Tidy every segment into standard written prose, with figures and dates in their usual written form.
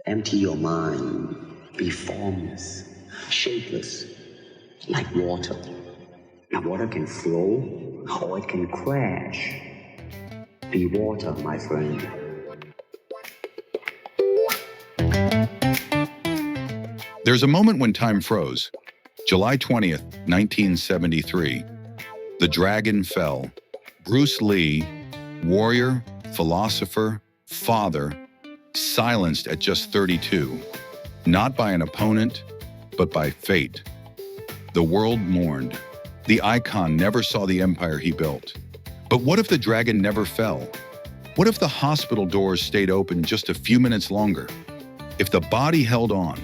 Empty your mind. Be formless, shapeless, like water. Now, water can flow or it can crash. Be water, my friend. There's a moment when time froze. July 20th, 1973. The dragon fell. Bruce Lee, warrior, philosopher, father, silenced at just 32. Not by an opponent, but by fate. The world mourned. The icon never saw the empire he built. But what if the dragon never fell? What if the hospital doors stayed open just a few minutes longer? If the body held on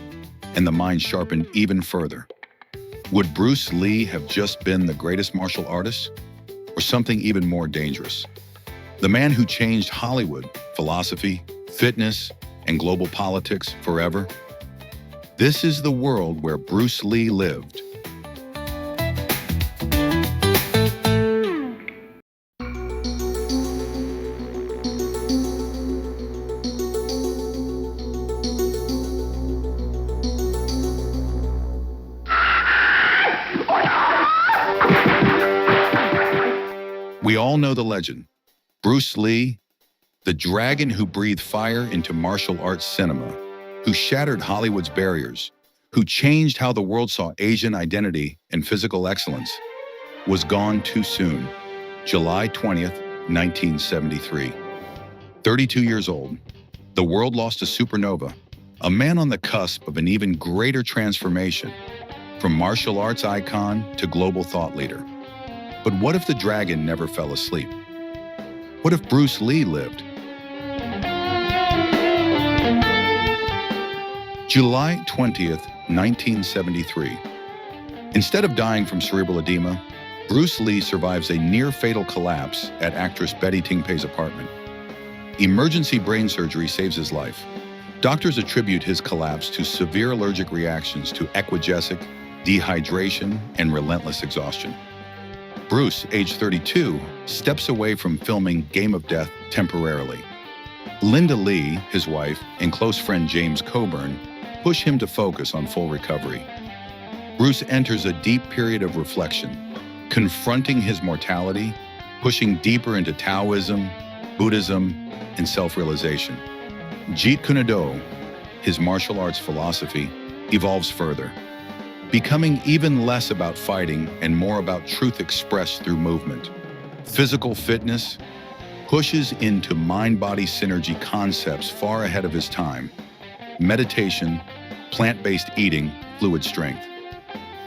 and the mind sharpened even further? Would Bruce Lee have just been the greatest martial artist? Or something even more dangerous? The man who changed Hollywood, philosophy, fitness, and global politics forever? This is the world where Bruce Lee lived. We all know the legend. Bruce Lee, the dragon who breathed fire into martial arts cinema, who shattered Hollywood's barriers, who changed how the world saw Asian identity and physical excellence, was gone too soon. July 20th, 1973. 32 years old, the world lost a supernova, a man on the cusp of an even greater transformation, from martial arts icon to global thought leader. But what if the dragon never fell asleep? What if Bruce Lee lived? July 20th, 1973. Instead of dying from cerebral edema, Bruce Lee survives a near-fatal collapse at actress Betty Ting-Pei's apartment. Emergency brain surgery saves his life. Doctors attribute his collapse to severe allergic reactions to equagesic, dehydration, and relentless exhaustion. Bruce, age 32, steps away from filming Game of Death temporarily. Linda Lee, his wife, and close friend James Coburn push him to focus on full recovery. Bruce enters a deep period of reflection, confronting his mortality, pushing deeper into Taoism, Buddhism, and self-realization. Jeet Kune Do, his martial arts philosophy, evolves further, becoming even less about fighting and more about truth expressed through movement. Physical fitness pushes into mind-body synergy concepts far ahead of his time. Meditation, plant-based eating, fluid strength.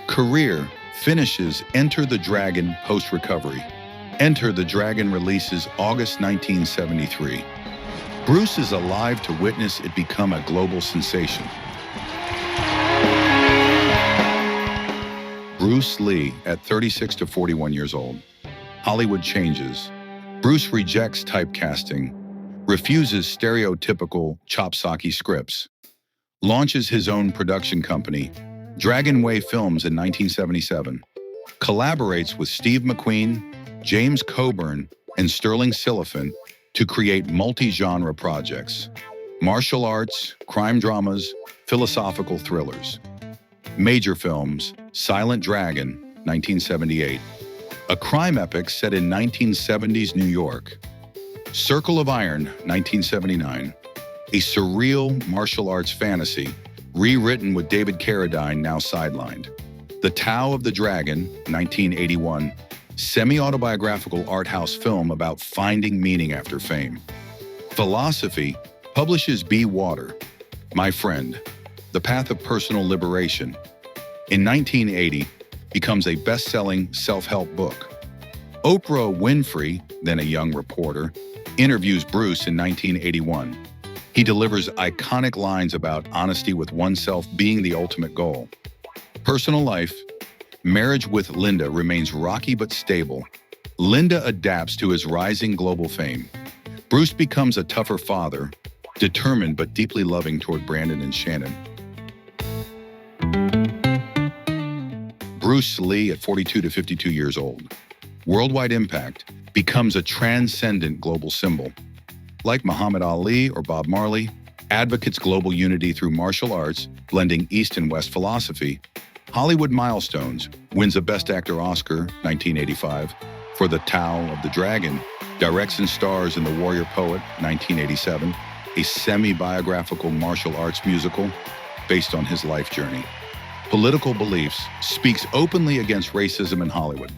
Career finishes Enter the Dragon post-recovery. Enter the Dragon releases August 1973. Bruce is alive to witness it become a global sensation. Bruce Lee at 36 to 41 years old. Hollywood changes. Bruce rejects typecasting, refuses stereotypical chopsocky scripts, launches his own production company, Dragon Way Films in 1977, collaborates with Steve McQueen, James Coburn, and Sterling Silliphant to create multi-genre projects, martial arts, crime dramas, philosophical thrillers. Major films: Silent Dragon, 1978, a crime epic set in 1970s New York. Circle of Iron, 1979, a surreal martial arts fantasy, rewritten with David Carradine now sidelined. The Tao of the Dragon, 1981, semi-autobiographical art house film about finding meaning after fame. Philosophy publishes Be Water, My Friend, The Path of Personal Liberation. In 1980, becomes a best-selling self-help book. Oprah Winfrey, then a young reporter, interviews Bruce in 1981. He delivers iconic lines about honesty with oneself being the ultimate goal. Personal life: marriage with Linda remains rocky but stable. Linda adapts to his rising global fame. Bruce becomes a tougher father, determined but deeply loving toward Brandon and Shannon. Bruce Lee at 42 to 52 years old. Worldwide impact, becomes a transcendent global symbol. Like Muhammad Ali or Bob Marley, advocates global unity through martial arts, blending East and West philosophy. Hollywood milestones, wins a Best Actor Oscar, 1985, for The Tao of the Dragon, directs and stars in The Warrior Poet, 1987, a semi-biographical martial arts musical based on his life journey. Political beliefs, speaks openly against racism in Hollywood,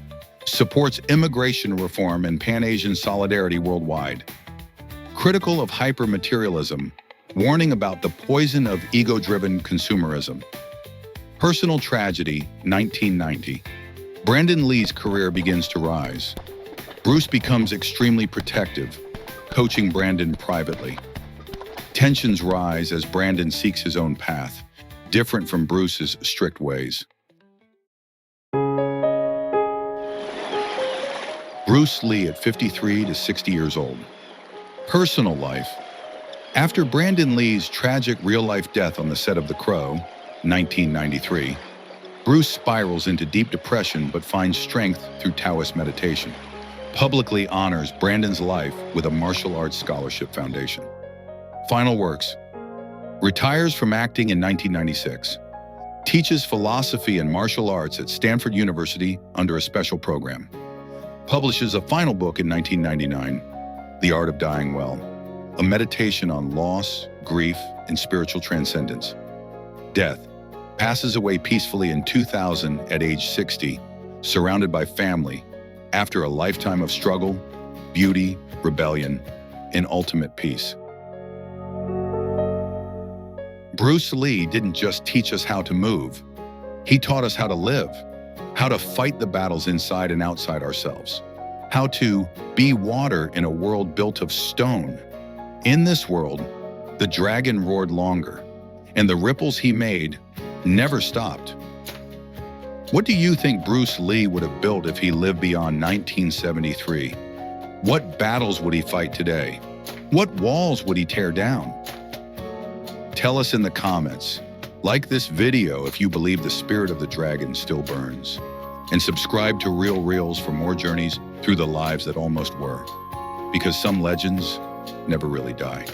supports immigration reform and Pan-Asian solidarity worldwide. Critical of hyper-materialism, warning about the poison of ego-driven consumerism. Personal tragedy, 1990. Brandon Lee's career begins to rise. Bruce becomes extremely protective, coaching Brandon privately. Tensions rise as Brandon seeks his own path, different from Bruce's strict ways. Bruce Lee at 53 to 60 years old. Personal life. After Brandon Lee's tragic real-life death on the set of The Crow, 1993, Bruce spirals into deep depression but finds strength through Taoist meditation. Publicly honors Brandon's life with a martial arts scholarship foundation. Final works. Retires from acting in 1996. Teaches philosophy and martial arts at Stanford University under a special program. Publishes a final book in 1999, The Art of Dying Well, a meditation on loss, grief, and spiritual transcendence. Death. Passes away peacefully in 2000 at age 60, surrounded by family, after a lifetime of struggle, beauty, rebellion, and ultimate peace. Bruce Lee didn't just teach us how to move. He taught us how to live, how to fight the battles inside and outside ourselves, how to be water in a world built of stone. In this world, the dragon roared longer, and the ripples he made never stopped. What do you think Bruce Lee would have built if he lived beyond 1973? What battles would he fight today? What walls would he tear down? Tell us in the comments. Like this video if you believe the spirit of the dragon still burns. And subscribe to Real Reelz for more journeys through the lives that almost were. Because some legends never really die.